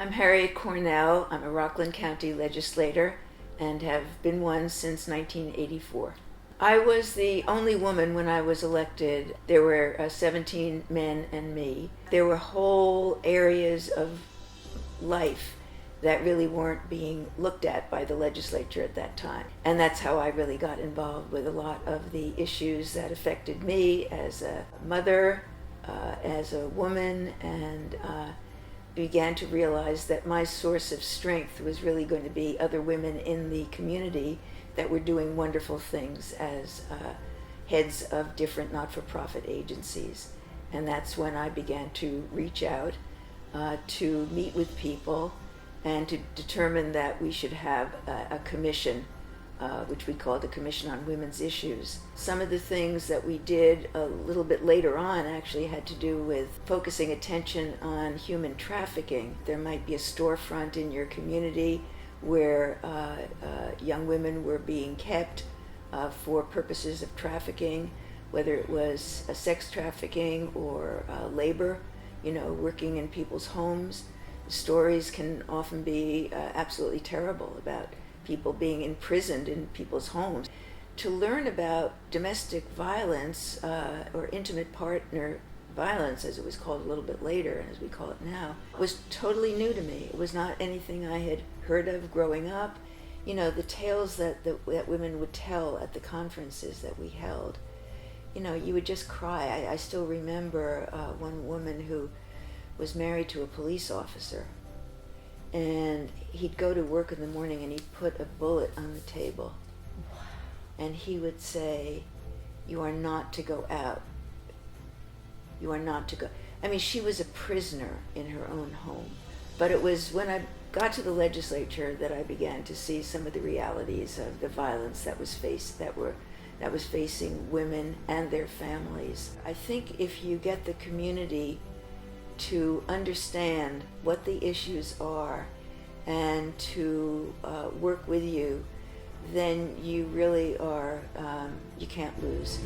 I'm Harriet Cornell. I'm a Rockland County Legislator and have been one since 1984. I was the only woman when I was elected. There were 17 men and me. There were whole areas of life that really weren't being looked at by the legislature at that time. And that's how I really got involved with a lot of the issues that affected me as a mother, as a woman, and began to realize that my source of strength was really going to be other women in the community that were doing wonderful things as heads of different not-for-profit agencies. And that's when I began to reach out to meet with people and to determine that we should have a commission, which we called the Commission on Women's Issues. Some of the things that we did a little bit later on actually had to do with focusing attention on human trafficking. There might be a storefront in your community where young women were being kept for purposes of trafficking, whether it was sex trafficking or labor, working in people's homes. Stories can often be absolutely terrible about people being imprisoned in people's homes. To learn about domestic violence or intimate partner violence, as it was called a little bit later and as we call it now, was totally new to me. It was not anything I had heard of growing up. The tales that women would tell at the conferences that we held, you would just cry. I still remember one woman who was married to a police officer, and he'd go to work in the morning and he'd put a bullet on the table. And he would say, "You are not to go out. You are not to go." I mean, she was a prisoner in her own home. But it was when I got to the legislature that I began to see some of the realities of the violence that was facing women and their families. I think if you get the community to understand what the issues are and to work with you, then you really are, you can't lose.